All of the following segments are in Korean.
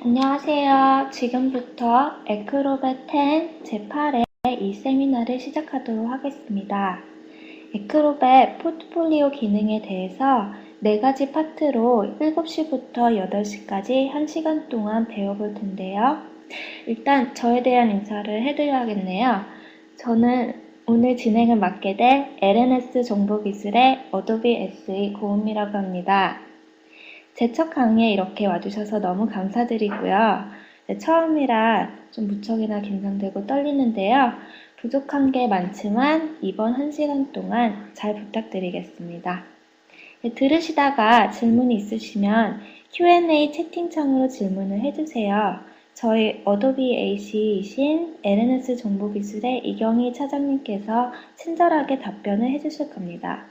안녕하세요. 지금부터 에크로벳 10 제8회 이 세미나를 시작하도록 하겠습니다. 에크로벳 포트폴리오 기능에 대해서 4가지 파트로 7시부터 8시까지 1시간 동안 배워볼 텐데요. 일단 저에 대한 인사를 해드려야겠네요. 저는 오늘 진행을 맡게 된 LNS 정보기술의 어도비 SE 고은미라고 합니다. 제 첫 강의에 이렇게 와주셔서 너무 감사드리고요. 네, 처음이라 좀 무척이나 긴장되고 떨리는데요. 부족한 게 많지만 이번 1시간 동안 잘 부탁드리겠습니다. 네, 들으시다가 질문이 있으시면 Q&A 채팅창으로 질문을 해주세요. 저희 어도비 AC이신 LNS 정보기술의 이경희 차장님께서 친절하게 답변을 해주실 겁니다.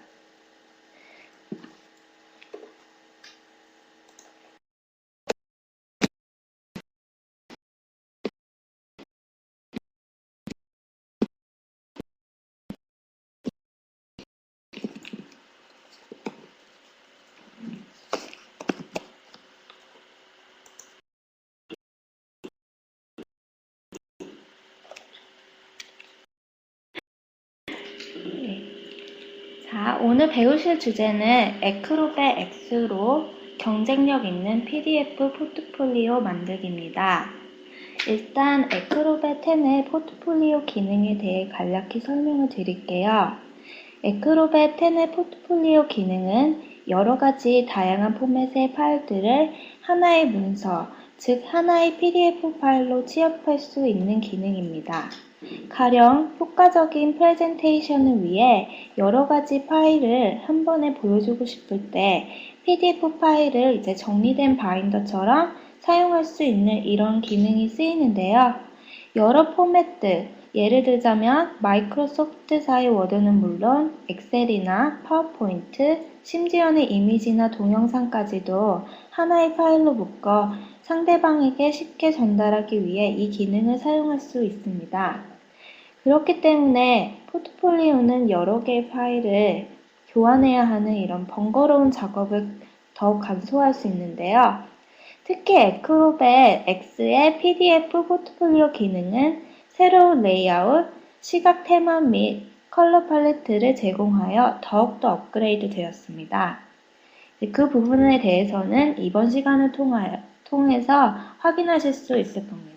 자, 오늘 배우실 주제는 에크로벳 X로 경쟁력 있는 PDF 포트폴리오 만들기입니다. 일단 에크로벳 10의 포트폴리오 기능에 대해 간략히 설명을 드릴게요. 에크로벳 10의 포트폴리오 기능은 여러 가지 다양한 포맷의 파일들을 하나의 문서, 즉 하나의 PDF 파일로 취합할 수 있는 기능입니다. 가령 효과적인 프레젠테이션을 위해 여러 가지 파일을 한 번에 보여주고 싶을 때 PDF 파일을 이제 정리된 바인더처럼 사용할 수 있는 이런 기능이 쓰이는데요. 여러 포맷들, 예를 들자면 마이크로소프트사의 워드는 물론 엑셀이나 파워포인트, 심지어는 이미지나 동영상까지도 하나의 파일로 묶어 상대방에게 쉽게 전달하기 위해 이 기능을 사용할 수 있습니다. 그렇기 때문에 포트폴리오는 여러 개의 파일을 교환해야 하는 이런 번거로운 작업을 더욱 간소화할 수 있는데요. 특히 에크로벳 X의 PDF 포트폴리오 기능은 새로운 레이아웃, 시각 테마 및 컬러 팔레트를 제공하여 더욱더 업그레이드 되었습니다. 그 부분에 대해서는 이번 시간을 통해서 확인하실 수 있을 겁니다.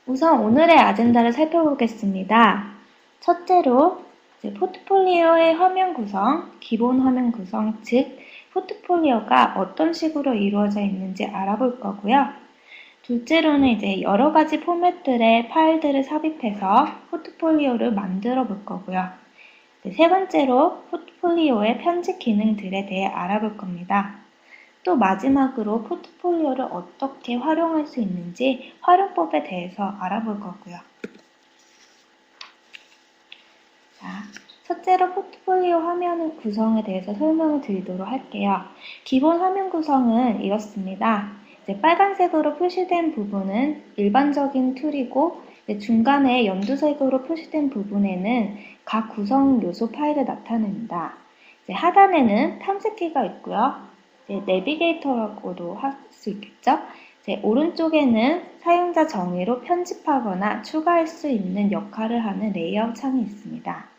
우선 오늘의 아젠다를 살펴보겠습니다. 첫째로 포트폴리오의 화면 구성, 기본 화면 구성, 즉 포트폴리오가 어떤 식으로 이루어져 있는지 알아볼 거고요. 둘째로는 이제 여러 가지 포맷들의 파일들을 삽입해서 포트폴리오를 만들어 볼 거고요. 세 번째로 포트폴리오의 편집 기능들에 대해 알아볼 겁니다. 또 마지막으로 포트폴리오를 어떻게 활용할 수 있는지 활용법에 대해서 알아볼 거고요. 자, 첫째로 포트폴리오 화면 구성에 대해서 설명을 드리도록 할게요. 기본 화면 구성은 이렇습니다. 이제 빨간색으로 표시된 부분은 일반적인 툴이고 중간에 연두색으로 표시된 부분에는 각 구성 요소 파일을 나타냅니다. 이제 하단에는 탐색키가 있고요. 내비게이터라고도 할 수 있겠죠? 오른쪽에는 사용자 정의로 편집하거나 추가할 수 있는 역할을 하는 레이아웃 창이 있습니다.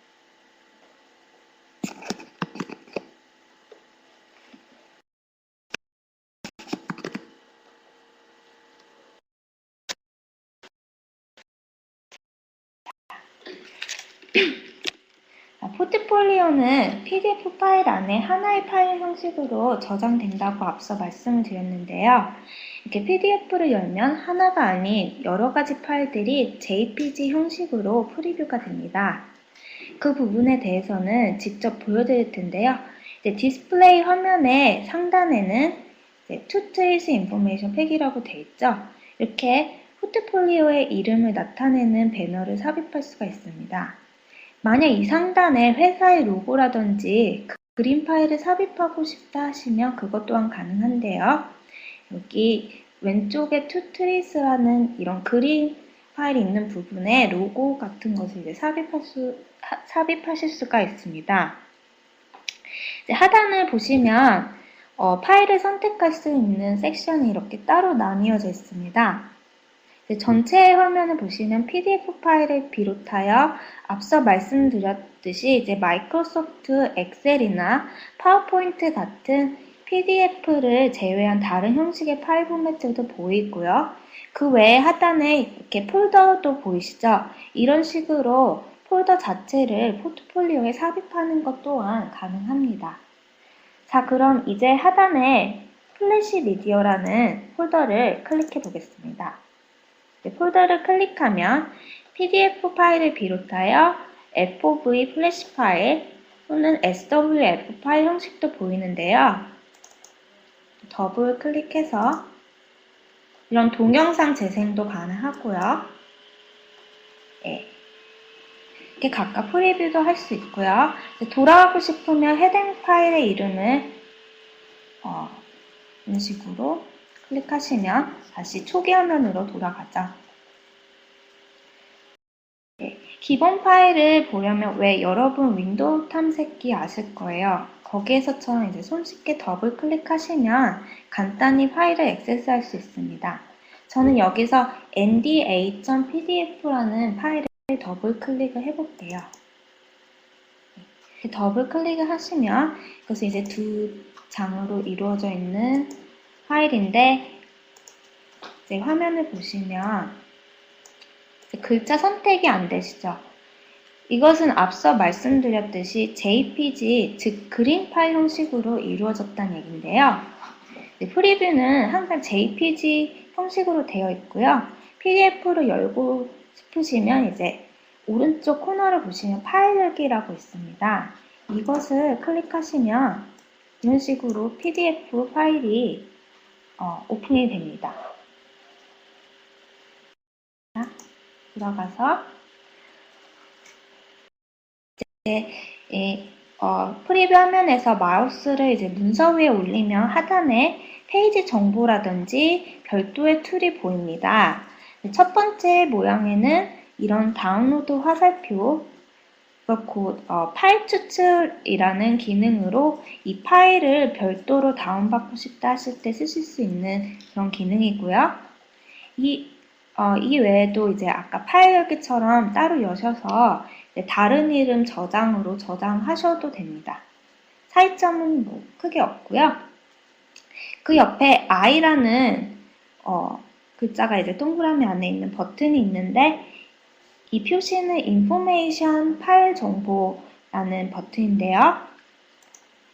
포트폴리오는 PDF 파일 안에 하나의 파일 형식으로 저장된다고 앞서 말씀을 드렸는데요. 이렇게 PDF를 열면 하나가 아닌 여러 가지 파일들이 JPG 형식으로 프리뷰가 됩니다. 그 부분에 대해서는 직접 보여드릴 텐데요. 디스플레이 화면의 상단에는 To Trace Information 팩이라고 되어 있죠. 이렇게 포트폴리오의 이름을 나타내는 배너를 삽입할 수가 있습니다. 만약 이 상단에 회사의 로고라든지 그림 파일을 삽입하고 싶다 하시면 그것 또한 가능한데요. 여기 왼쪽에 To Trace라는 이런 그림 파일이 있는 부분에 로고 같은 것을 이제 삽입하실 수가 있습니다. 이제 하단을 보시면 파일을 선택할 수 있는 섹션이 이렇게 따로 나뉘어져 있습니다. 전체 화면을 보시면 PDF 파일을 비롯하여 앞서 말씀드렸듯이 이제 마이크로소프트 엑셀이나 파워포인트 같은 PDF를 제외한 다른 형식의 파일 포맷들도 보이고요. 그 외에 하단에 이렇게 폴더도 보이시죠? 이런 식으로 폴더 자체를 포트폴리오에 삽입하는 것 또한 가능합니다. 자, 그럼 이제 하단에 플래시 미디어라는 폴더를 클릭해 보겠습니다. 폴더를 클릭하면 PDF 파일을 비롯하여 FOV 플래시 파일 또는 SWF 파일 형식도 보이는데요. 더블 클릭해서 이런 동영상 재생도 가능하고요. 네. 이렇게 각각 프리뷰도 할 수 있고요. 돌아가고 싶으면 헤딩 파일의 이름을 이런 식으로 클릭하시면 다시 초기 화면으로 돌아가죠. 네, 기본 파일을 보려면 왜 여러분 윈도우 탐색기 아실 거예요. 거기에서처럼 이제 손쉽게 더블 클릭하시면 간단히 파일을 액세스할 수 있습니다. 저는 여기서 nda.pdf라는 파일을 더블 클릭을 해볼게요. 더블 클릭을 하시면 이것은 이제 두 장으로 이루어져 있는 파일인데 이제 화면을 보시면 이제 글자 선택이 안 되시죠? 이것은 앞서 말씀드렸듯이 JPG, 즉 그림 파일 형식으로 이루어졌다는 얘기인데요. 프리뷰는 항상 JPG 형식으로 되어 있고요. PDF로 열고 싶으시면 이제 오른쪽 코너를 보시면 파일 열기라고 있습니다. 이것을 클릭하시면 이런 식으로 PDF 파일이 오픈이 됩니다. 자, 들어가서 이제 프리뷰 화면에서 마우스를 이제 문서 위에 올리면 하단에 페이지 정보라든지 별도의 툴이 보입니다. 첫 번째 모양에는 이런 다운로드 화살표, 곧 파일 추출이라는 기능으로 이 파일을 별도로 다운받고 싶다 하실 때 쓰실 수 있는 그런 기능이고요. 이 외에도 이제 아까 파일 열기처럼 따로 여셔서 다른 이름 저장으로 저장하셔도 됩니다. 차이점은 뭐 크게 없고요. 그 옆에 I라는 글자가 이제 동그라미 안에 있는 버튼이 있는데 이 표시는 인포메이션 파일 정보라는 버튼인데요.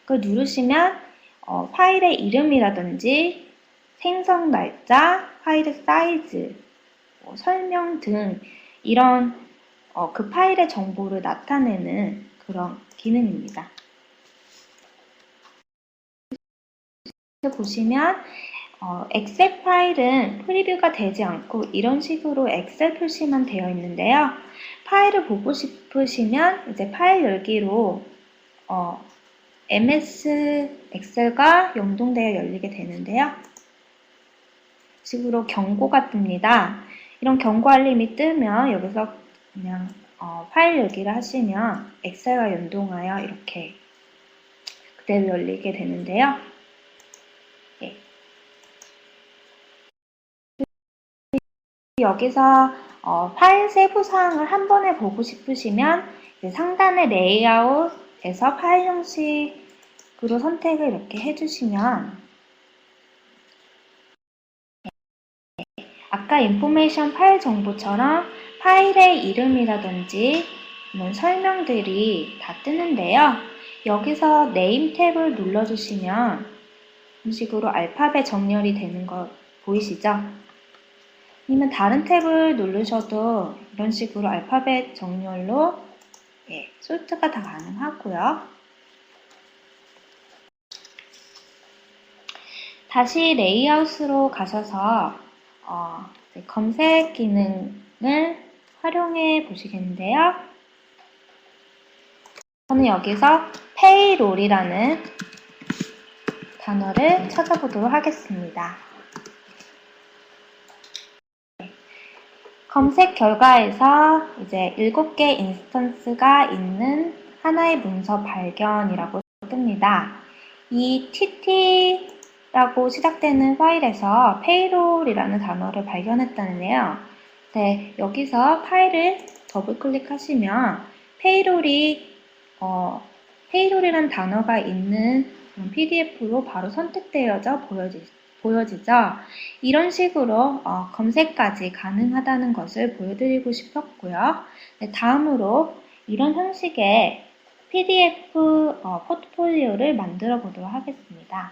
그걸 누르시면 파일의 이름이라든지 생성 날짜, 파일의 사이즈, 설명 등 이런 그 파일의 정보를 나타내는 그런 기능입니다. 보시면 엑셀 파일은 프리뷰가 되지 않고 이런 식으로 엑셀 표시만 되어 있는데요. 파일을 보고 싶으시면 이제 파일 열기로 MS 엑셀과 연동되어 열리게 되는데요. 식으로 경고가 뜹니다. 이런 경고 알림이 뜨면 여기서 그냥 파일 열기를 하시면 엑셀과 연동하여 이렇게 그대로 열리게 되는데요. 네. 여기서 파일 세부 사항을 한 번에 보고 싶으시면 상단의 레이아웃에서 파일 형식으로 선택을 이렇게 해주시면 아까 인포메이션 파일 정보처럼 파일의 이름이라든지 설명들이 다 뜨는데요. 여기서 네임 탭을 눌러주시면 이런 식으로 알파벳 정렬이 되는 거 보이시죠? 아니면 다른 탭을 누르셔도 이런 식으로 알파벳 정렬로 솔트가 다 가능하고요. 다시 레이아웃으로 가셔서 검색 기능을 활용해 보시겠는데요. 저는 여기서 페이롤이라는 단어를 찾아보도록 하겠습니다. 검색 결과에서 이제 7개 인스턴스가 있는 하나의 문서 발견이라고 뜹니다. 이 tt라고 시작되는 파일에서 payroll이라는 단어를 발견했다는데요. 네, 여기서 파일을 더블 클릭하시면 payroll이라는 단어가 있는 PDF로 바로 선택되어져 보여지죠. 이런 식으로 검색까지 가능하다는 것을 보여드리고 싶었고요. 네, 다음으로 이런 형식의 PDF 포트폴리오를 만들어 보도록 하겠습니다.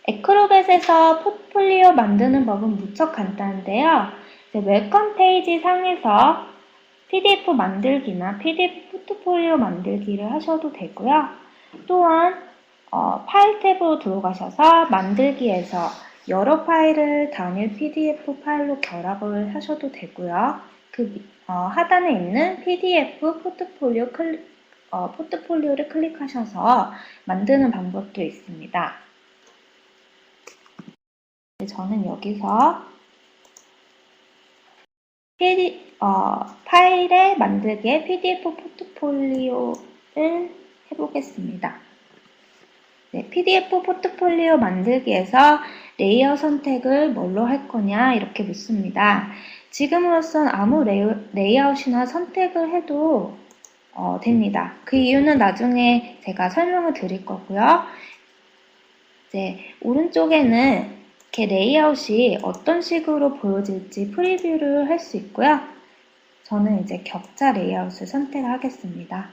에크로벳에서 포트폴리오 만드는 법은 무척 간단한데요. 웰컴 페이지 상에서 PDF 만들기나 PDF 포트폴리오 만들기를 하셔도 되고요. 또한 파일 탭으로 들어가셔서 만들기에서 여러 파일을 단일 PDF 파일로 결합을 하셔도 되고요. 그 하단에 있는 PDF 포트폴리오를 클릭하셔서 만드는 방법도 있습니다. 저는 여기서 파일에 만들기에 PDF 포트폴리오를 해보겠습니다. 네, PDF 포트폴리오 만들기에서 레이아웃 선택을 뭘로 할 거냐 이렇게 묻습니다. 지금으로선 아무 레이아웃이나 선택을 해도 됩니다. 그 이유는 나중에 제가 설명을 드릴 거고요. 이제 오른쪽에는 이렇게 레이아웃이 어떤 식으로 보여질지 프리뷰를 할 수 있고요. 저는 이제 격자 레이아웃을 선택을 하겠습니다.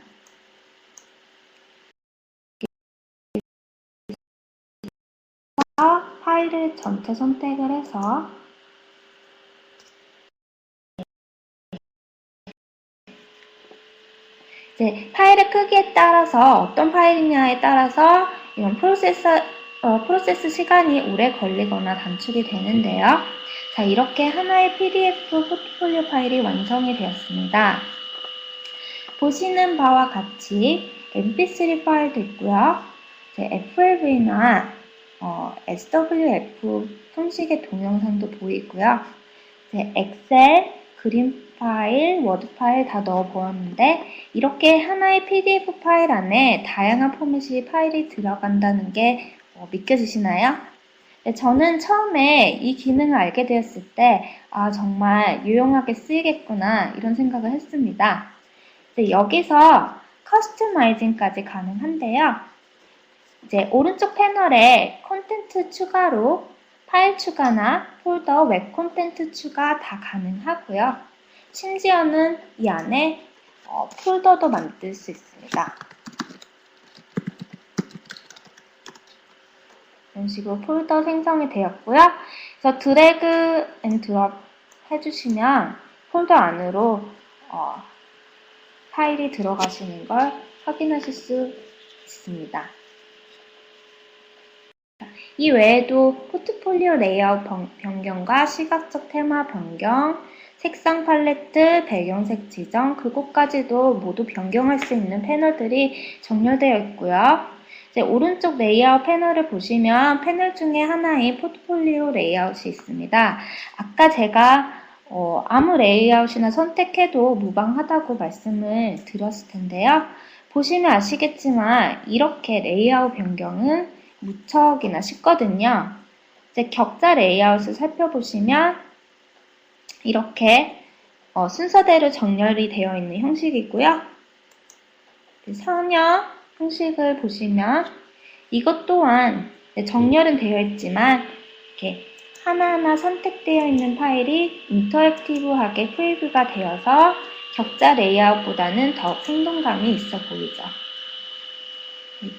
파일을 전체 선택을 해서 이제 파일의 크기에 따라서 어떤 파일이냐에 따라서 이런 프로세스 시간이 오래 걸리거나 단축이 되는데요. 자, 이렇게 하나의 PDF 포트폴리오 파일이 완성이 되었습니다. 보시는 바와 같이 mp3 파일도 있고요. FLV나 SWF 형식의 동영상도 보이고요. 엑셀, 그림 파일, 워드 파일 다 넣어 보았는데 이렇게 하나의 PDF 파일 안에 다양한 포맷의 파일이 들어간다는 게 믿겨지시나요? 네, 저는 처음에 이 기능을 알게 되었을 때 정말 유용하게 쓰이겠구나 이런 생각을 했습니다. 여기서 커스터마이징까지 가능한데요. 이제 오른쪽 패널에 콘텐츠 추가로 파일 추가나 폴더, 웹 콘텐츠 추가 다 가능하고요. 심지어는 이 안에 폴더도 만들 수 있습니다. 이런 식으로 폴더 생성이 되었고요. 그래서 드래그 앤 드롭 해주시면 폴더 안으로 파일이 들어가시는 걸 확인하실 수 있습니다. 이 외에도 포트폴리오 레이아웃 변경과 시각적 테마 변경, 색상 팔레트, 배경색 지정, 그곳까지도 모두 변경할 수 있는 패널들이 정렬되어 있고요. 이제 오른쪽 레이아웃 패널을 보시면 패널 중에 하나인 포트폴리오 레이아웃이 있습니다. 아까 제가 아무 레이아웃이나 선택해도 무방하다고 말씀을 드렸을 텐데요. 보시면 아시겠지만 이렇게 레이아웃 변경은 무척이나 쉽거든요. 이제 격자 레이아웃을 살펴보시면 이렇게 순서대로 정렬이 되어 있는 형식이고요. 선형 형식을 보시면 이것 또한 정렬은 되어 있지만 이렇게 하나하나 선택되어 있는 파일이 인터랙티브하게 프리뷰가 되어서 격자 레이아웃보다는 더욱 생동감이 있어 보이죠.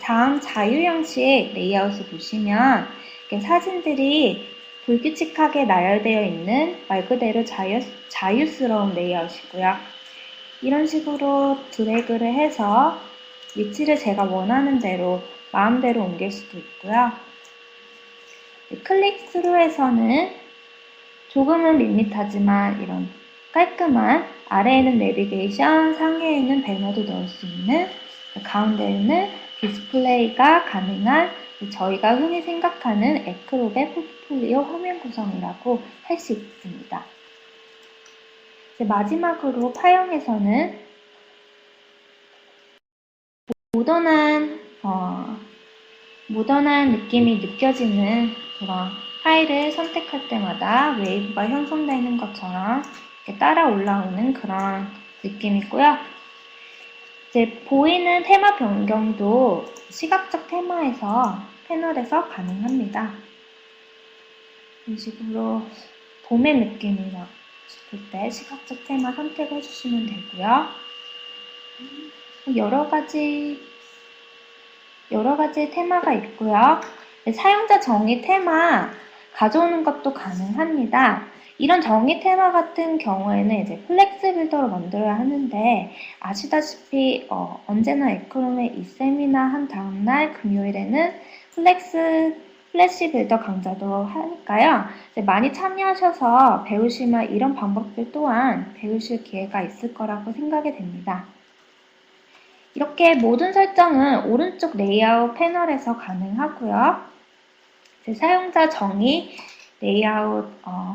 다음 자유 형식 레이아웃을 보시면 사진들이 불규칙하게 나열되어 있는 말 그대로 자유스러운 레이아웃이고요. 이런 식으로 드래그를 해서 위치를 제가 원하는 대로 마음대로 옮길 수도 있고요. 클릭 스루에서는 조금은 밋밋하지만 이런 깔끔한 아래에는 내비게이션, 상에는 배너도 넣을 수 있는, 가운데에는 디스플레이가 가능한 저희가 흔히 생각하는 에크롭의 포트폴리오 화면 구성이라고 할 수 있습니다. 이제 마지막으로 파형에서는 모던한 느낌이 느껴지는 그런 파일을 선택할 때마다 웨이브가 형성되는 것처럼 이렇게 따라 올라오는 그런 느낌이고요. 이제 보이는 테마 변경도 시각적 테마에서 패널에서 가능합니다. 이런 식으로 봄의 느낌이 나고 싶을 때 시각적 테마 선택해 주시면 되고요. 여러 가지 테마가 있고요. 사용자 정의 테마 가져오는 것도 가능합니다. 이런 정의 테마 같은 경우에는 이제 플렉스 빌더로 만들어야 하는데, 아시다시피 언제나 에크롬의 이 세미나 한 다음날 금요일에는 플래시 빌더 강좌도 하니까요. 많이 참여하셔서 배우시면 이런 방법들 또한 배우실 기회가 있을 거라고 생각이 됩니다. 이렇게 모든 설정은 오른쪽 레이아웃 패널에서 가능하고요. 사용자 정의, 레이아웃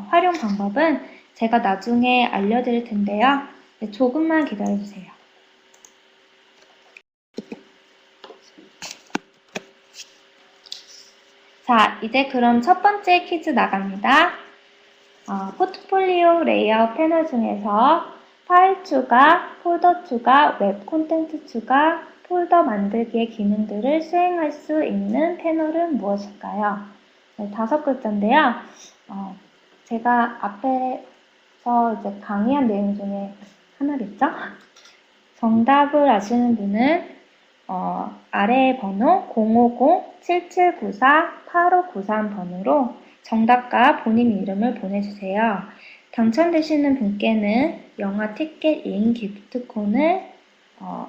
활용 방법은 제가 나중에 알려드릴 텐데요. 조금만 기다려주세요. 자, 이제 그럼 첫 번째 퀴즈 나갑니다. 포트폴리오 레이아웃 패널 중에서 파일 추가, 폴더 추가, 웹 콘텐츠 추가, 폴더 만들기의 기능들을 수행할 수 있는 패널은 무엇일까요? 네, 5글자인데요. 제가 앞에서 이제 강의한 내용 중에 하나겠죠? 정답을 아시는 분은 아래의 번호 050-7794-8593번으로 정답과 본인 이름을 보내주세요. 당첨되시는 분께는 영화 티켓 2인 기프트콘을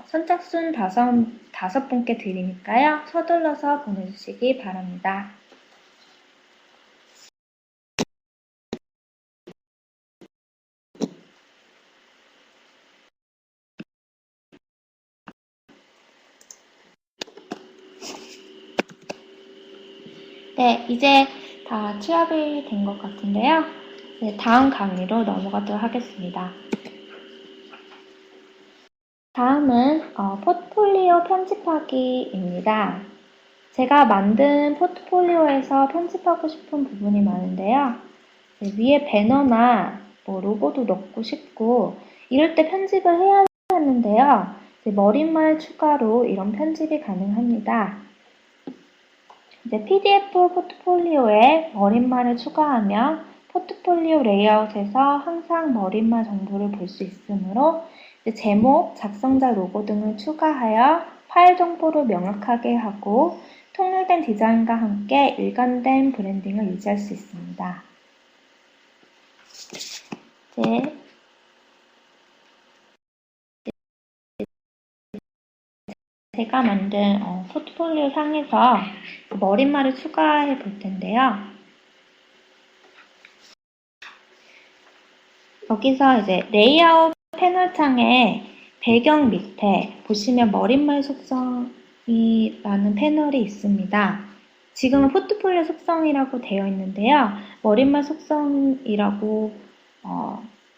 선착순 5분께 드리니까요. 서둘러서 보내주시기 바랍니다. 네, 이제 다 취합이 된 것 같은데요. 네, 다음 강의로 넘어가도록 하겠습니다. 다음은 포트폴리오 편집하기입니다. 제가 만든 포트폴리오에서 편집하고 싶은 부분이 많은데요. 위에 배너나 로고도 넣고 싶고 이럴 때 편집을 해야 하는데요. 머릿말 추가로 이런 편집이 가능합니다. 이제 PDF 포트폴리오에 머릿말을 추가하면 포트폴리오 레이아웃에서 항상 머릿말 정보를 볼 수 있으므로 제목, 작성자 로고 등을 추가하여 파일 정보를 명확하게 하고 통일된 디자인과 함께 일관된 브랜딩을 유지할 수 있습니다. 제가 만든 포트폴리오 상에서 머릿말을 추가해 볼 텐데요. 여기서 이제 레이아웃 패널 창에 배경 밑에 보시면 머릿말 속성이라는 패널이 있습니다. 지금은 포트폴리오 속성이라고 되어 있는데요. 머릿말 속성이라고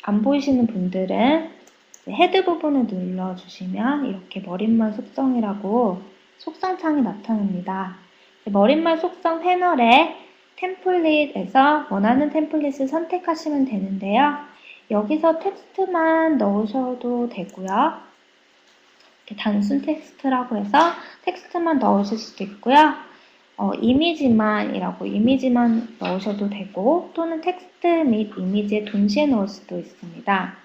안 보이시는 분들은 헤드 부분을 눌러주시면 이렇게 머릿말 속성이라고 속성창이 나타납니다. 머릿말 속성 패널에 템플릿에서 원하는 템플릿을 선택하시면 되는데요. 여기서 텍스트만 넣으셔도 되고요. 이렇게 단순 텍스트라고 해서 텍스트만 넣으실 수도 있고요. 이미지만 넣으셔도 되고 또는 텍스트 및 이미지에 동시에 넣을 수도 있습니다.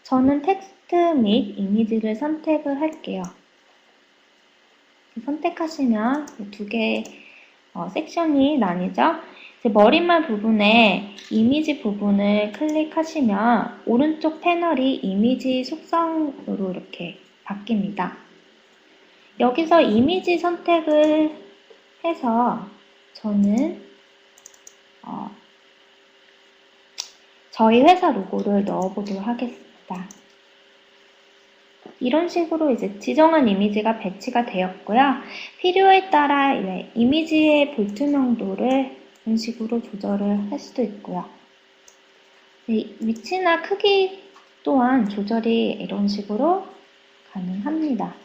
저는 텍스트 및 이미지를 선택을 할게요. 선택하시면 두 개의 섹션이 나뉘죠. 머릿말 부분에 이미지 부분을 클릭하시면 오른쪽 패널이 이미지 속성으로 이렇게 바뀝니다. 여기서 이미지 선택을 해서 저는 저희 회사 로고를 넣어보도록 하겠습니다. 이런 식으로 이제 지정한 이미지가 배치가 되었고요. 필요에 따라 이미지의 불투명도를 이런 식으로 조절을 할 수도 있고요. 위치나 크기 또한 조절이 이런 식으로 가능합니다.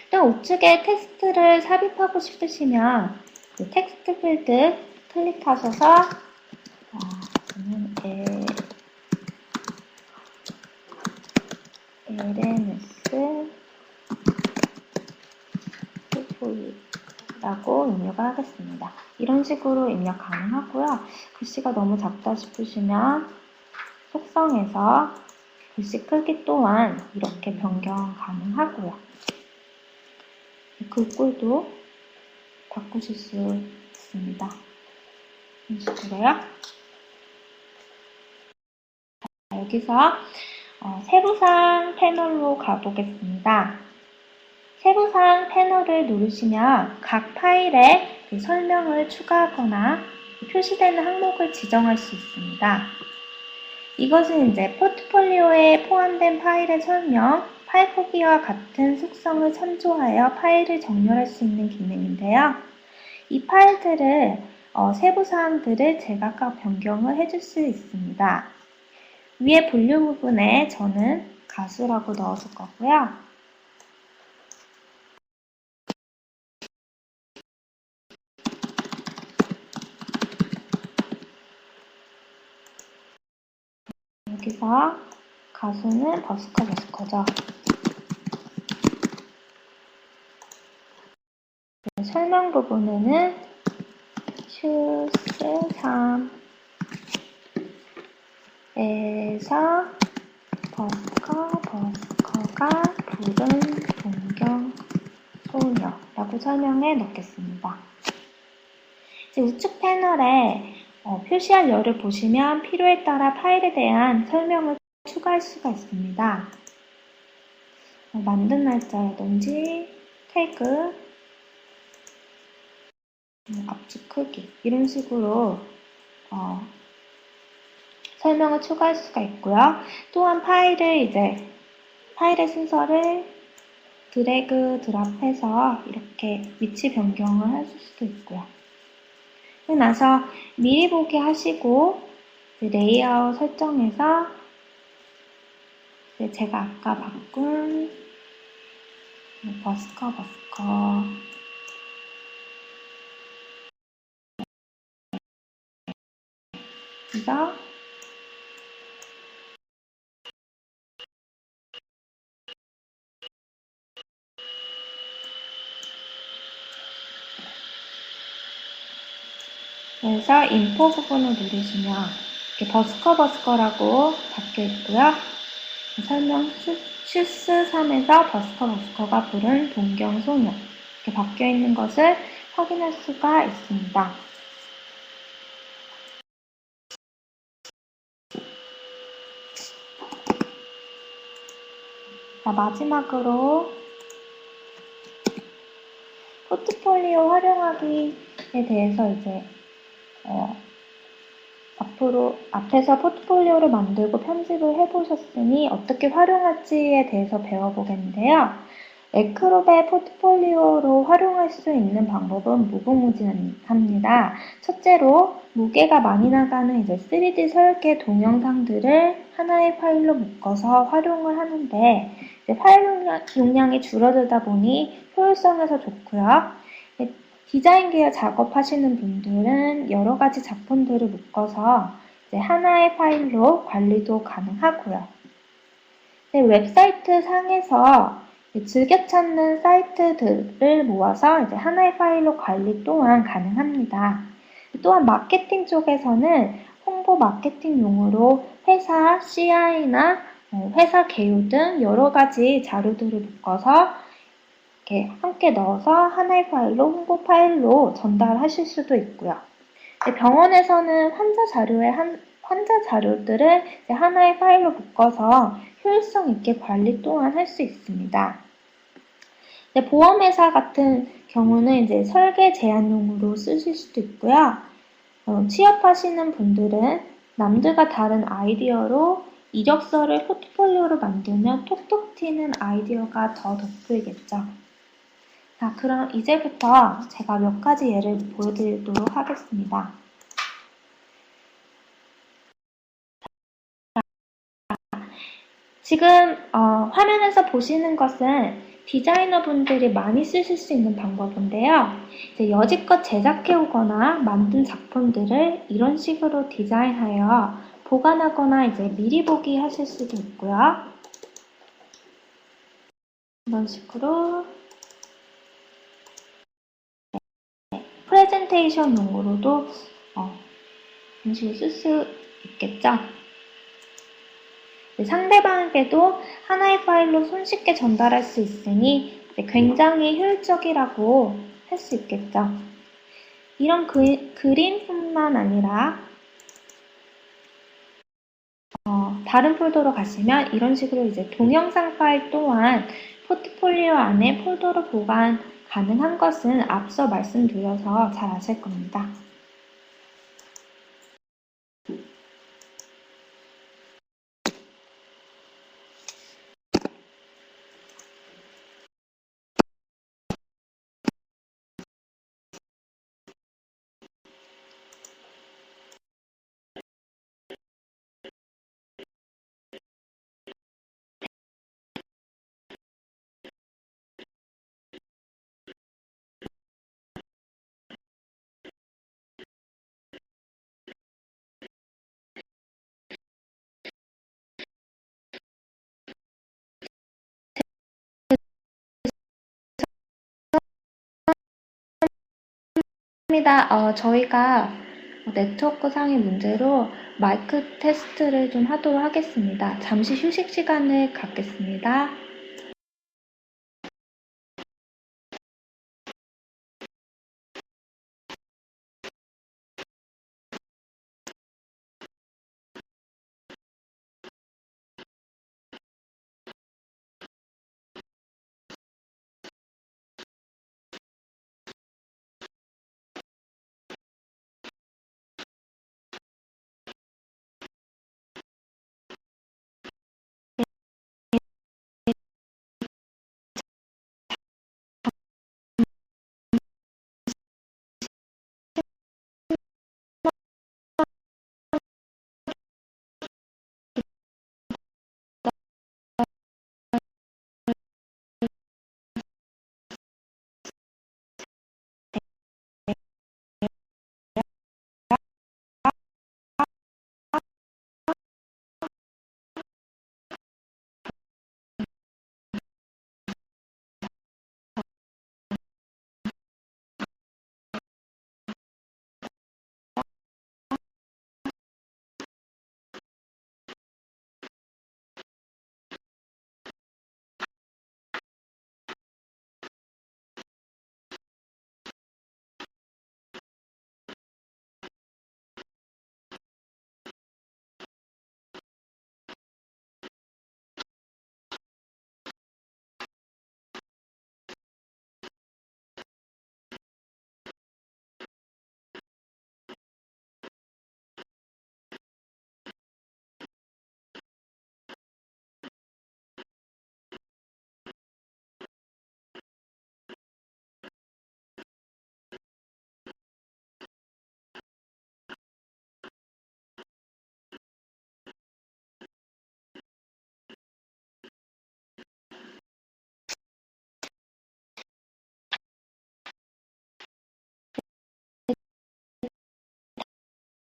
또 우측에 텍스트를 삽입하고 싶으시면 텍스트 필드 클릭하셔서 저는 LNS 라고 입력을 하겠습니다. 이런 식으로 입력 가능하고요. 글씨가 너무 작다 싶으시면 속성에서 글씨 크기 또한 이렇게 변경 가능하고요. 글꼴도 바꾸실 수 있습니다. 이런 식으로요. 여기서 세부사항 패널로 가보겠습니다. 세부사항 패널을 누르시면 각 파일에 설명을 추가하거나 표시되는 항목을 지정할 수 있습니다. 이것은 이제 포트폴리오에 포함된 파일의 설명, 파일 크기와 같은 속성을 참조하여 파일을 정렬할 수 있는 기능인데요. 이 파일들을 세부사항들을 제각각 변경을 해줄 수 있습니다. 위에 분류 부분에 저는 가수라고 넣어줄 거고요. 여기서 가수는 버스커죠. 설명 부분에는 슈스 3에서 버스커가 부른 동경 소녀라고 설명해 놓겠습니다. 이제 우측 패널에 표시할 열을 보시면 필요에 따라 파일에 대한 설명을 추가할 수가 있습니다. 만든 날짜라든지 태그, 압축 크기 이런 식으로 설명을 추가할 수가 있고요. 또한 파일의 순서를 드래그 드랍해서 이렇게 위치 변경을 하실 수도 있고요. 그리고 나서 미리 보기 하시고 레이아웃 설정에서 제가 아까 바꾼 버스커 그래서 인포 부분을 누르시면 이렇게 버스커라고 바뀌어 있고요. 설명 슈스 3에서 버스커가 부른 동경소녀 이렇게 바뀌어 있는 것을 확인할 수가 있습니다. 자, 마지막으로 포트폴리오 활용하기에 대해서 이제 앞에서 포트폴리오를 만들고 편집을 해보셨으니 어떻게 활용할지에 대해서 배워보겠는데요. 에크롭의 포트폴리오로 활용할 수 있는 방법은 무궁무진합니다. 첫째로 무게가 많이 나가는 3D 설계 동영상들을 하나의 파일로 묶어서 활용을 하는데 파일 용량이 줄어들다 보니 효율성에서 좋고요. 디자인 계열 작업하시는 분들은 여러 가지 작품들을 묶어서 하나의 파일로 관리도 가능하고요. 웹사이트 상에서 즐겨 찾는 사이트들을 모아서 하나의 파일로 관리 또한 가능합니다. 또한 마케팅 쪽에서는 홍보 마케팅용으로 회사 CI나 회사 개요 등 여러 가지 자료들을 묶어서 이렇게 함께 넣어서 하나의 파일로 홍보 파일로 전달하실 수도 있고요. 병원에서는 환자 자료들을 하나의 파일로 묶어서 효율성 있게 관리 또한 할 수 있습니다. 보험회사 같은 경우는 설계 제안용으로 쓰실 수도 있고요. 취업하시는 분들은 남들과 다른 아이디어로 이력서를 포트폴리오로 만들면 톡톡 튀는 아이디어가 더 돋보이겠죠. 자, 그럼 이제부터 제가 몇 가지 예를 보여드리도록 하겠습니다. 지금 화면에서 보시는 것은 디자이너분들이 많이 쓰실 수 있는 방법인데요. 이제 여지껏 제작해오거나 만든 작품들을 이런 식으로 디자인하여 보관하거나 이제 미리 보기 하실 수도 있고요. 이런 식으로 프레젠테이션용으로도 이런 식으로 쓸 수 있겠죠. 상대방에게도 하나의 파일로 손쉽게 전달할 수 있으니 굉장히 효율적이라고 할 수 있겠죠. 이런 그림뿐만 아니라 다른 폴더로 가시면 이런 식으로 이제 동영상 파일 또한 포트폴리오 안에 폴더로 보관 가능한 것은 앞서 말씀드려서 잘 아실 겁니다. 저희가 네트워크 상의 문제로 마이크 테스트를 좀 하도록 하겠습니다. 잠시 휴식 시간을 갖겠습니다.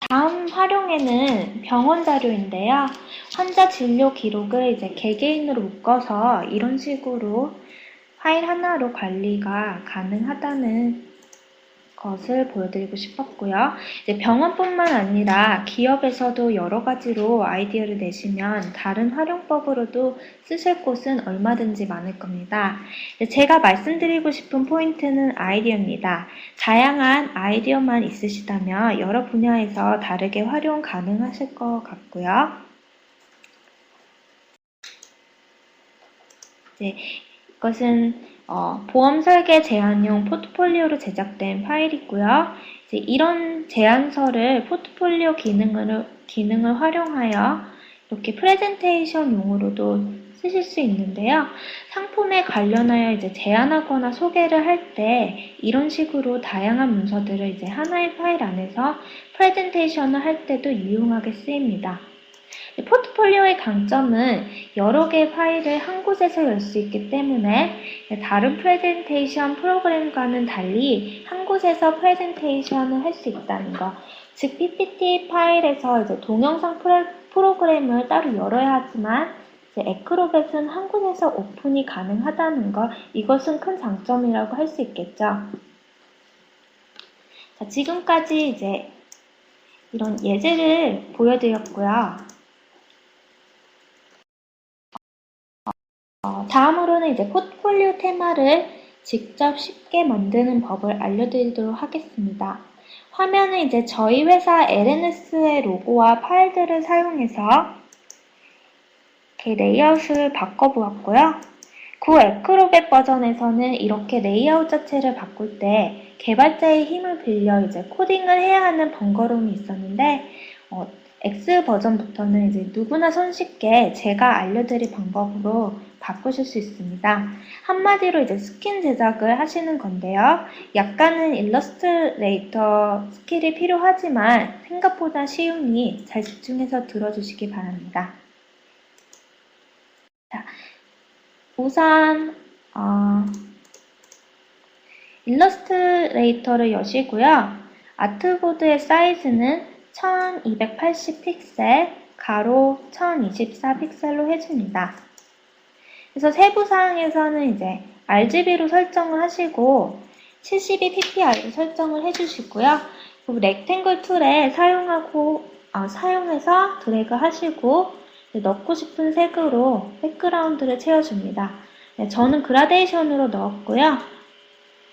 다음 활용에는 병원 자료인데요. 환자 진료 기록을 이제 개개인으로 묶어서 이런 식으로 파일 하나로 관리가 가능하다는 것을 보여드리고 싶었고요. 이제 병원뿐만 아니라 기업에서도 여러 가지로 아이디어를 내시면 다른 활용법으로도 쓰실 곳은 얼마든지 많을 겁니다. 제가 말씀드리고 싶은 포인트는 아이디어입니다. 다양한 아이디어만 있으시다면 여러 분야에서 다르게 활용 가능하실 것 같고요. 이것은 보험 설계 제안용 포트폴리오로 제작된 파일이고요. 이제 이런 제안서를 포트폴리오 기능을 활용하여 이렇게 프레젠테이션 용으로도 쓰실 수 있는데요. 상품에 관련하여 이제 제안하거나 소개를 할 때 이런 식으로 다양한 문서들을 이제 하나의 파일 안에서 프레젠테이션을 할 때도 유용하게 쓰입니다. 포트폴리오의 강점은 여러 개의 파일을 한 곳에서 열 수 있기 때문에 다른 프레젠테이션 프로그램과는 달리 한 곳에서 프레젠테이션을 할 수 있다는 것. 즉 PPT 파일에서 이제 동영상 프로그램을 따로 열어야 하지만 이제 에크로벳은 한 곳에서 오픈이 가능하다는 것. 이것은 큰 장점이라고 할 수 있겠죠. 자, 지금까지 이제 이런 예제를 보여드렸고요. 다음으로는 이제 포트폴리오 테마를 직접 쉽게 만드는 법을 알려드리도록 하겠습니다. 화면은 이제 저희 회사 LNS의 로고와 파일들을 사용해서 이렇게 레이아웃을 바꿔보았고요. 구 에크로벳 버전에서는 이렇게 레이아웃 자체를 바꿀 때 개발자의 힘을 빌려 이제 코딩을 해야 하는 번거로움이 있었는데 X 버전부터는 이제 누구나 손쉽게 제가 알려드릴 방법으로 바꾸실 수 있습니다. 한마디로 이제 스킨 제작을 하시는 건데요. 약간은 일러스트레이터 스킬이 필요하지만 생각보다 쉬우니 잘 집중해서 들어주시기 바랍니다. 자, 우선 일러스트레이터를 여시고요. 아트보드의 사이즈는 1280 픽셀, 가로 1024 픽셀로 해줍니다. 그래서 세부 사항에서는 이제 RGB로 설정을 하시고 72 PPI로 설정을 해주시고요. 그리고 렉탱글 툴에 사용해서 드래그 하시고 넣고 싶은 색으로 백그라운드를 채워줍니다. 네, 저는 그라데이션으로 넣었고요.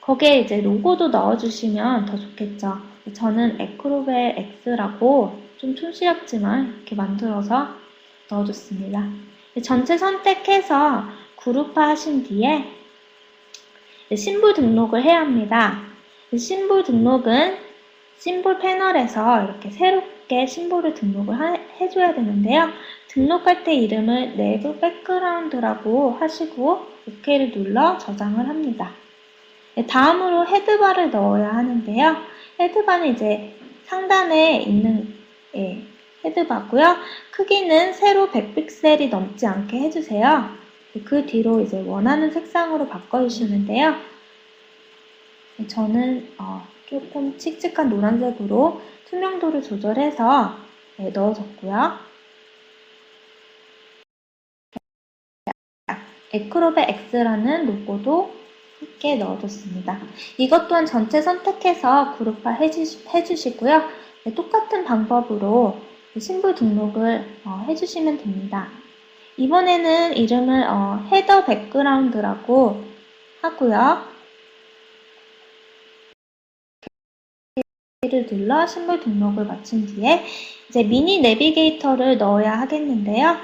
거기에 이제 로고도 넣어주시면 더 좋겠죠. 저는 에크로벳 X라고 좀 촌스럽지만 이렇게 만들어서 넣어줬습니다. 전체 선택해서 그룹화 하신 뒤에 심볼 등록을 해야 합니다. 심볼 등록은 심볼 패널에서 이렇게 새롭게 심볼을 등록을 해줘야 되는데요. 등록할 때 이름을 내부 백그라운드라고 하시고 OK를 눌러 저장을 합니다. 다음으로 헤드바를 넣어야 하는데요. 헤드바는 이제 상단에 있는 헤드바고요. 크기는 세로 100픽셀이 넘지 않게 해주세요. 그 뒤로 이제 원하는 색상으로 바꿔주시는데요. 저는 조금 칙칙한 노란색으로 투명도를 조절해서 넣어줬고요. 에크로벳 X라는 로고도 함께 넣어줬습니다. 이것 또한 전체 선택해서 그룹화 해주시고요. 똑같은 방법으로 신부 등록을 해주시면 됩니다. 이번에는 이름을 헤더 백그라운드라고 하고요. 를 눌러 신부 등록을 마친 뒤에 이제 미니 내비게이터를 넣어야 하겠는데요.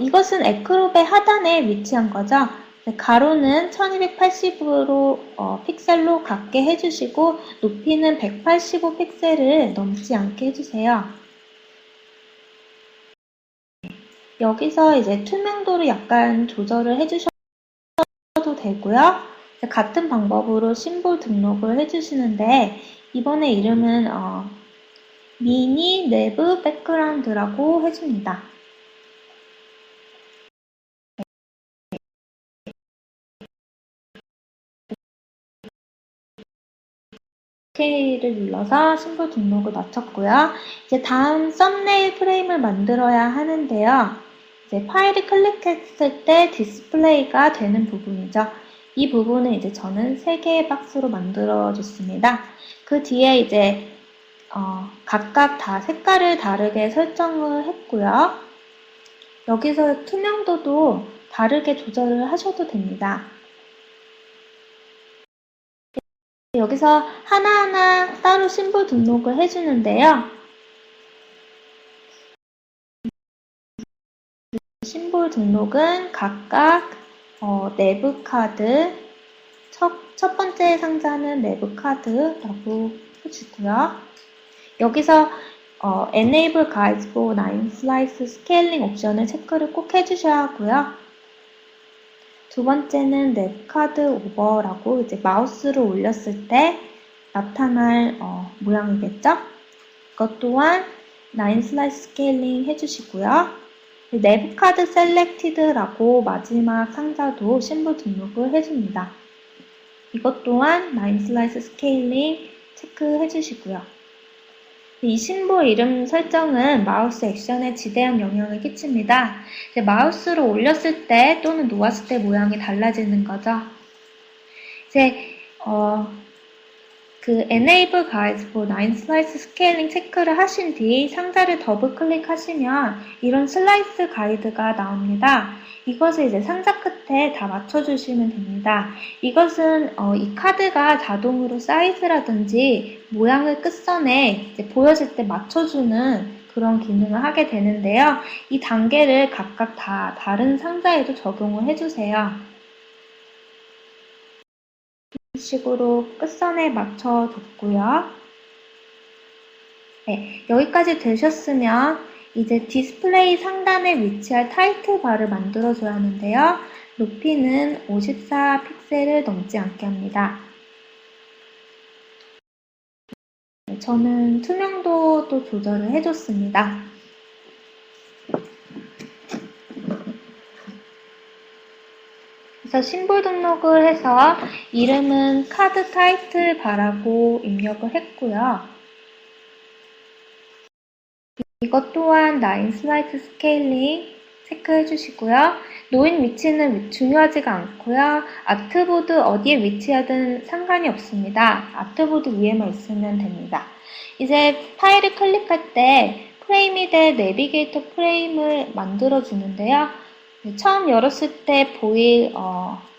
이것은 에크로벳 하단에 위치한 거죠. 가로는 1280으로 픽셀로 갖게 해주시고 높이는 185 픽셀을 넘지 않게 해주세요. 여기서 이제 투명도를 약간 조절을 해주셔도 되고요. 같은 방법으로 심볼 등록을 해주시는데 이번에 이름은 미니 내부 백그라운드라고 해줍니다. OK를 눌러서 심볼 등록을 마쳤고요. 이제 다음 썸네일 프레임을 만들어야 하는데요. 이제 파일을 클릭했을 때 디스플레이가 되는 부분이죠. 이 부분은 이제 저는 3개의 박스로 만들어 줬습니다. 그 뒤에 이제 각각 다 색깔을 다르게 설정을 했고요. 여기서 투명도도 다르게 조절을 하셔도 됩니다. 여기서 하나하나 따로 심볼 등록을 해주는데요. 심볼 등록은 각각 내부 카드, 첫 번째 상자는 내부 카드라고 해주고요. 여기서 Enable Guides for Line Slice Scaling 옵션을 체크를 꼭 해주셔야 하고요. 두 번째는 랩카드 오버라고 이제 마우스를 올렸을 때 나타날 모양이겠죠? 이것 또한 라인 슬라이스 스케일링 해주시고요. 랩카드 셀렉티드라고 마지막 상자도 심볼 등록을 해줍니다. 이것 또한 라인 슬라이스 스케일링 체크해 주시고요. 이 심볼 이름 설정은 마우스 액션에 지대한 영향을 끼칩니다. 이제 마우스로 올렸을 때 또는 놓았을 때 모양이 달라지는 거죠. 이제 그 Enable Guides for Line Slice Scaling 체크를 하신 뒤 상자를 더블 클릭하시면 이런 슬라이스 가이드가 나옵니다. 이것을 이제 상자 끝에 다 맞춰주시면 됩니다. 이것은 이 카드가 자동으로 사이즈라든지 모양을 끝선에 이제 보여질 때 맞춰주는 그런 기능을 하게 되는데요. 이 단계를 각각 다 다른 상자에도 적용을 해주세요. 이 식으로 끝선에 맞춰줬고요. 네, 여기까지 되셨으면 이제 디스플레이 상단에 위치할 타이틀 바를 만들어줘야 하는데요. 높이는 54 픽셀을 넘지 않게 합니다. 저는 투명도도 조절을 해줬습니다. 그래서 심볼 등록을 해서 이름은 카드 타이틀 바라고 입력을 했고요. 이것 또한 라인 슬라이스 스케일링 체크해 주시고요. 놓인 위치는 중요하지가 않고요. 아트보드 어디에 위치하든 상관이 없습니다. 아트보드 위에만 있으면 됩니다. 이제 파일을 클릭할 때 프레임이 될 내비게이터 프레임을 만들어 주는데요. 처음 열었을 때 보일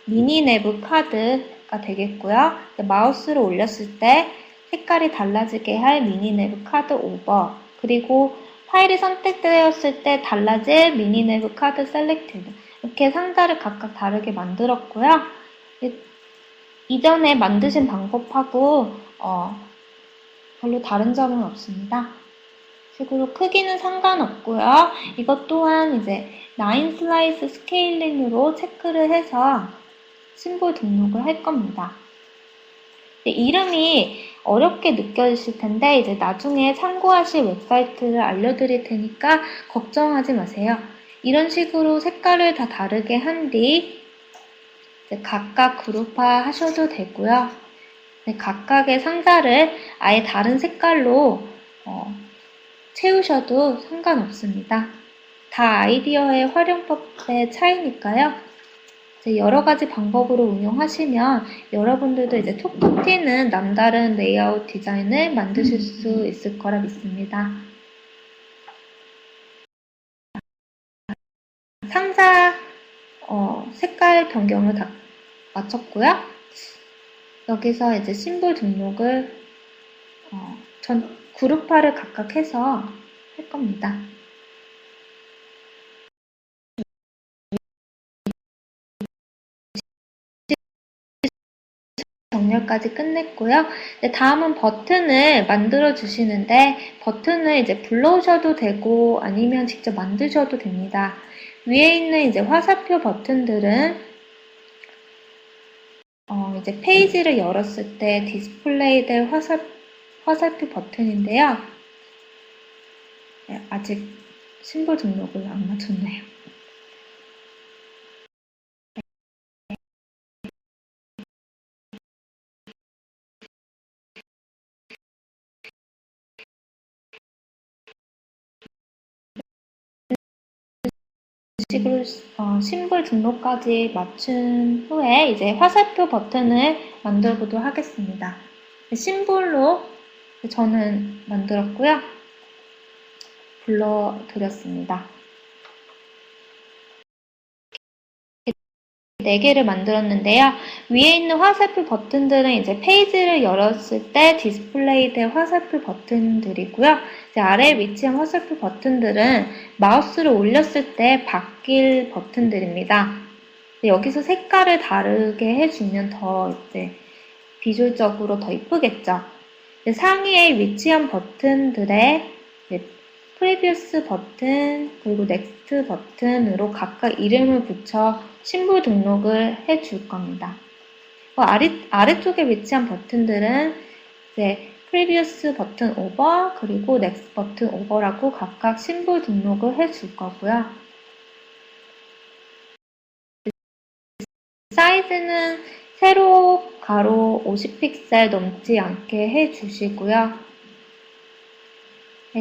미니 내부 카드가 되겠고요. 마우스를 올렸을 때 색깔이 달라지게 할 미니 내부 카드 오버, 그리고 파일이 선택되었을 때 달라질 미니 내부 카드 셀렉티드, 이렇게 상자를 각각 다르게 만들었고요. 이전에 만드신 방법하고 별로 다른 점은 없습니다. 식으로 크기는 상관없고요. 이것 또한 이제 라인 슬라이스 스케일링으로 체크를 해서 심볼 등록을 할 겁니다. 이름이 어렵게 느껴지실 텐데 이제 나중에 참고하실 웹사이트를 알려드릴 테니까 걱정하지 마세요. 이런 식으로 색깔을 다 다르게 한 뒤 각각 그룹화 하셔도 되고요. 각각의 상자를 아예 다른 색깔로 채우셔도 상관없습니다. 다 아이디어의 활용법의 차이니까요. 여러 가지 방법으로 운영하시면 여러분들도 이제 톡톡 튀는 남다른 레이아웃 디자인을 만드실 수 있을 거라 믿습니다. 상자 색깔 변경을 다 마쳤고요. 여기서 이제 심볼 등록을 그룹화를 각각 해서 할 겁니다. 정렬까지 끝냈고요. 다음은 버튼을 만들어 주시는데 버튼을 이제 불러오셔도 되고 아니면 직접 만드셔도 됩니다. 위에 있는 이제 화살표 버튼들은 이제 페이지를 열었을 때 디스플레이 될 화살표 버튼인데요. 아직 심볼 등록을 안 마쳤네요. 식으로 심볼 등록까지 마친 후에 이제 화살표 버튼을 만들어 보도록 하겠습니다. 심볼로 저는 만들었고요. 불러드렸습니다. 4개를 만들었는데요. 위에 있는 화살표 버튼들은 이제 페이지를 열었을 때 디스플레이 될 화살표 버튼들이고요. 이제 아래에 위치한 화살표 버튼들은 마우스를 올렸을 때 바뀔 버튼들입니다. 여기서 색깔을 다르게 해주면 더 이제 비주얼적으로 더 이쁘겠죠. 상위에 위치한 버튼들의 previous 버튼 그리고 next 버튼으로 각각 이름을 붙여 신분 등록을 해줄 겁니다. 아래쪽에 위치한 버튼들은 이제 previous 버튼 over 그리고 next 버튼 over라고 각각 신분 등록을 해줄 거고요. 사이즈는 세로 가로 50픽셀 넘지 않게 해주시고요.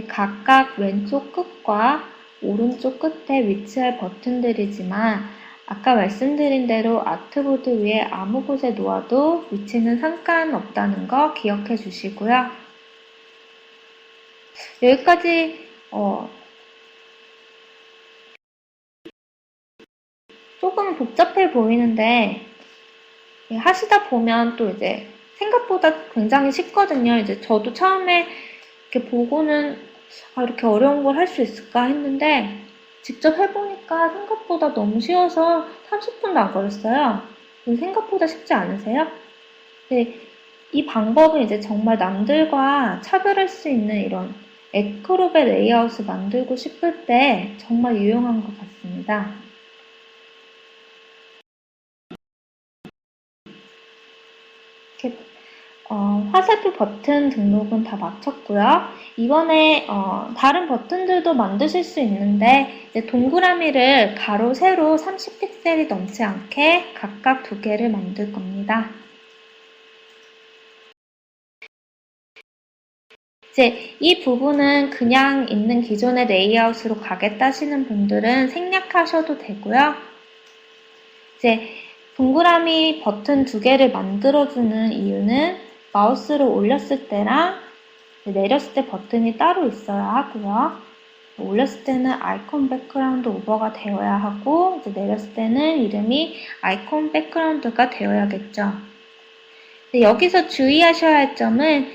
각각 왼쪽 끝과 오른쪽 끝에 위치할 버튼들이지만 아까 말씀드린 대로 아트보드 위에 아무 곳에 놓아도 위치는 상관없다는 거 기억해 주시고요. 여기까지 조금 복잡해 보이는데 하시다 보면 또 이제 생각보다 굉장히 쉽거든요. 이제 저도 처음에 이렇게 보고는 이렇게 어려운 걸 할 수 있을까 했는데 직접 해보니까 생각보다 너무 쉬워서 30분도 안 걸렸어요. 생각보다 쉽지 않으세요? 근데 이 방법은 이제 정말 남들과 차별할 수 있는 이런 에크로벳 레이아웃을 만들고 싶을 때 정말 유용한 것 같습니다. 이렇게 화살표 버튼 등록은 다 마쳤고요. 이번에 다른 버튼들도 만드실 수 있는데 이제 동그라미를 가로, 세로 30픽셀이 넘지 않게 각각 2개를 만들 겁니다. 이제 이 부분은 그냥 있는 기존의 레이아웃으로 가겠다 하시는 분들은 생략하셔도 되고요. 이제 동그라미 버튼 2개를 만들어주는 이유는 마우스를 올렸을 때랑 내렸을 때 버튼이 따로 있어야 하고요. 올렸을 때는 아이콘 백그라운드 오버가 되어야 하고 이제 내렸을 때는 이름이 아이콘 백그라운드가 되어야겠죠. 여기서 주의하셔야 할 점은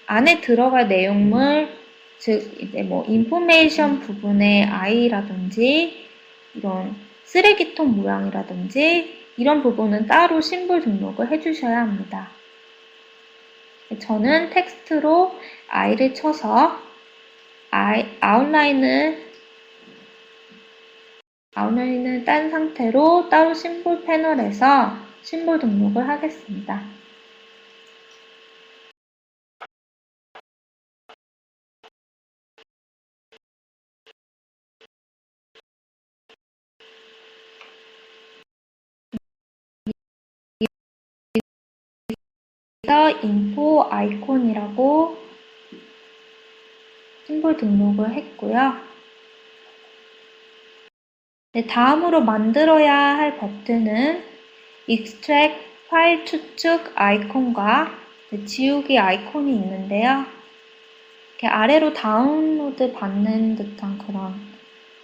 안에 들어갈 내용물, 즉 이제 뭐 인포메이션 부분의 I라든지 이런 쓰레기통 모양이라든지 이런 부분은 따로 심볼 등록을 해주셔야 합니다. 저는 텍스트로 I를 쳐서 아웃라인을 딴 상태로 따로 심볼 패널에서 심볼 등록을 하겠습니다. 인포 아이콘이라고 심볼 등록을 했고요. 다음으로 만들어야 할 버튼은 Extract 파일 추측 아이콘과 지우기 아이콘이 있는데요. 이렇게 아래로 다운로드 받는 듯한 그런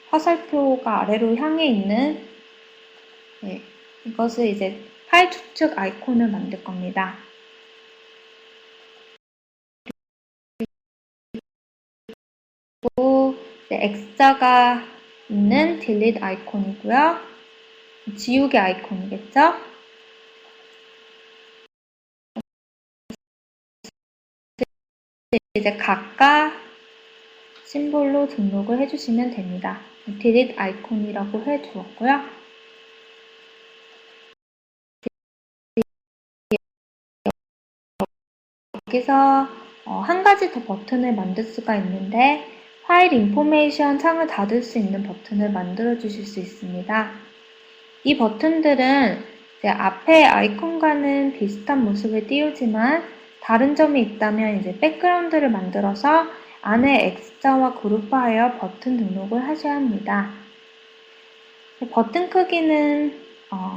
화살표가 아래로 향해 있는 이것을 이제 파일 추측 아이콘을 만들 겁니다. 그리고 X자가 있는 딜리트 아이콘이고요. 지우개 아이콘이겠죠? 이제 각각 심볼로 등록을 해주시면 됩니다. 딜리트 아이콘이라고 해주었고요. 여기서 한 가지 더 버튼을 만들 수가 있는데 파일 인포메이션 창을 닫을 수 있는 버튼을 만들어 주실 수 있습니다. 이 버튼들은 이제 앞에 아이콘과는 비슷한 모습을 띄우지만 다른 점이 있다면 이제 백그라운드를 만들어서 안에 X자와 그룹하여 버튼 등록을 하셔야 합니다. 버튼 크기는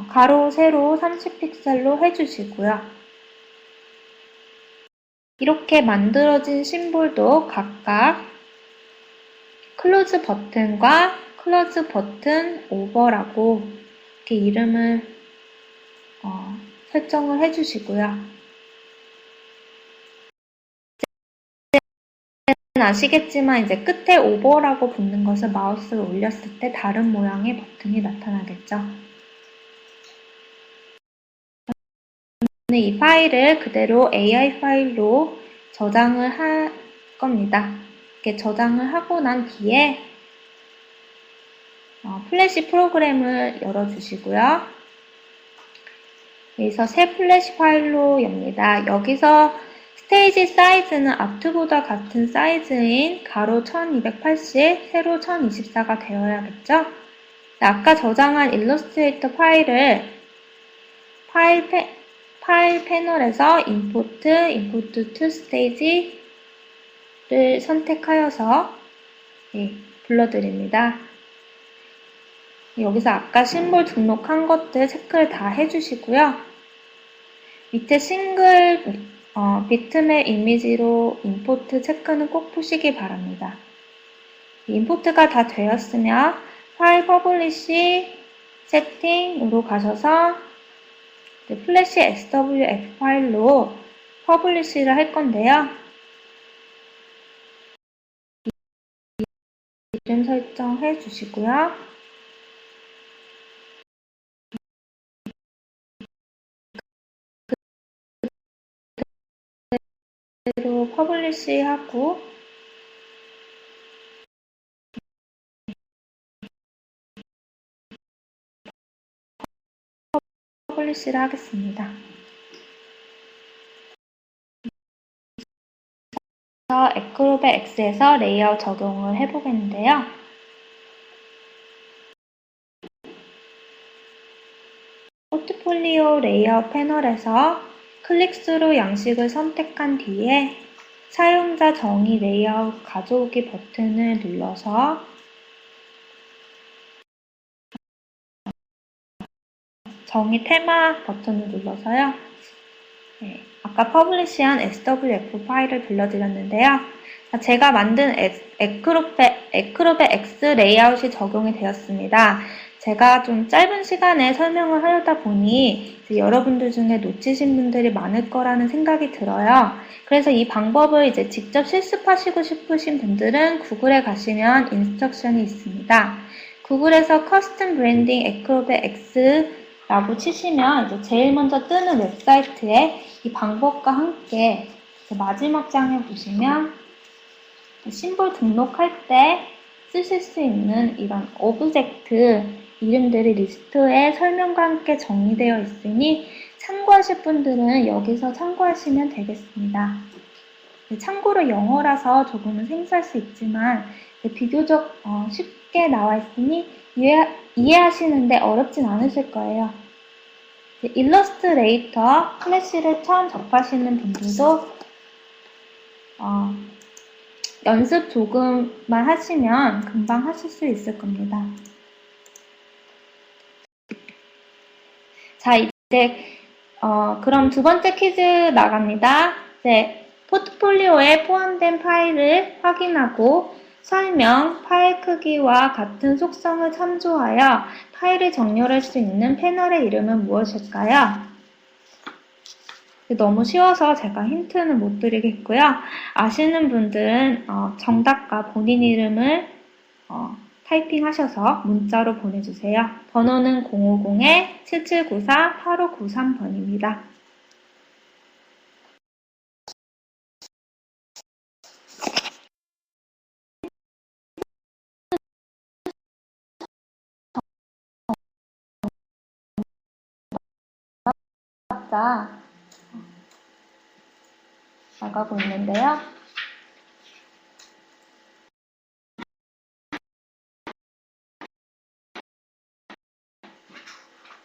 가로, 세로 30픽셀로 해주시고요. 이렇게 만들어진 심볼도 각각 클로즈 버튼과 클로즈 버튼 오버라고 이렇게 이름을 설정을 해주시고요. 아시겠지만 이제 끝에 오버라고 붙는 것을 마우스를 올렸을 때 다른 모양의 버튼이 나타나겠죠. 이 파일을 그대로 AI 파일로 저장을 할 겁니다. 이렇게 저장을 하고 난 뒤에 플래시 프로그램을 열어주시고요. 여기서 새 플래시 파일로 엽니다. 여기서 스테이지 사이즈는 앞트보다 같은 사이즈인 가로 1280, 세로 1024가 되어야겠죠? 아까 저장한 일러스트레이터 파일을 파일 패널에서 Import to Stage를 선택하여서 불러드립니다. 여기서 아까 심볼 등록한 것들 체크를 다 해주시고요. 밑에 싱글 비트맵 이미지로 임포트 체크는 꼭 보시기 바랍니다. 임포트가 다 되었으면 파일 퍼블리시 세팅으로 가셔서 플래시 swf 파일로 퍼블리시를 할 건데요. 이름 설정해 주시고요. 그대로 퍼블리시 하고 퍼블리시를 하겠습니다. 에크로벳 X에서 레이아웃 적용을 해보겠는데요. 포트폴리오 레이아웃 패널에서 클릭스루 양식을 선택한 뒤에 사용자 정의 레이아웃 가져오기 버튼을 눌러서 정의 테마 버튼을 눌러서요. 아까 퍼블리시한 swf 파일을 불러드렸는데요. 제가 만든 에크로벳 X 레이아웃이 적용이 되었습니다. 제가 좀 짧은 시간에 설명을 하려다 보니 여러분들 중에 놓치신 분들이 많을 거라는 생각이 들어요. 그래서 이 방법을 이제 직접 실습하시고 싶으신 분들은 구글에 가시면 인스트럭션이 있습니다. 구글에서 커스텀 브랜딩 에크로벳 X라고 치시면 이제 제일 먼저 뜨는 웹사이트에 이 방법과 함께 마지막 장에 보시면 심볼 등록할 때 쓰실 수 있는 이런 오브젝트 이름들이 리스트에 설명과 함께 정리되어 있으니 참고하실 분들은 여기서 참고하시면 되겠습니다. 참고로 영어라서 조금은 생소할 수 있지만 비교적 쉽게 나와 있으니 이해하시는데 어렵진 않으실 거예요. 일러스트레이터 플래시를 처음 접하시는 분들도 연습 조금만 하시면 금방 하실 수 있을 겁니다. 자, 이제 그럼 두 번째 퀴즈 나갑니다. 이제 포트폴리오에 포함된 파일을 확인하고 설명, 파일 크기와 같은 속성을 참조하여 파일을 정렬할 수 있는 패널의 이름은 무엇일까요? 너무 쉬워서 제가 힌트는 못 드리겠고요. 아시는 분들은 정답과 본인 이름을 타이핑하셔서 문자로 보내주세요. 번호는 050-7794-8593번입니다. 정답자 나가고 있는데요.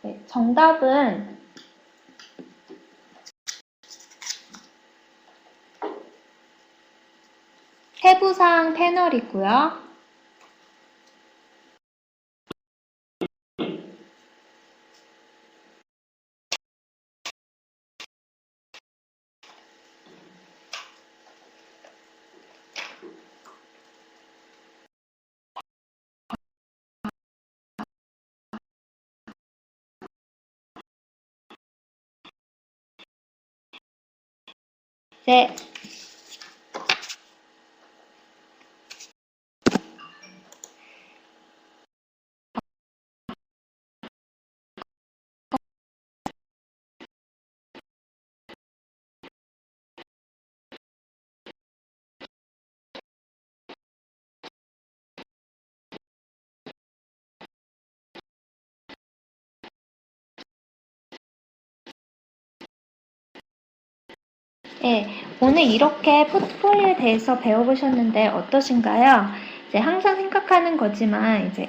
네, 정답은 세부사항 패널이고요. 네. 예, 오늘 이렇게 포트폴리오에 대해서 배워보셨는데 어떠신가요? 이제 항상 생각하는 거지만 이제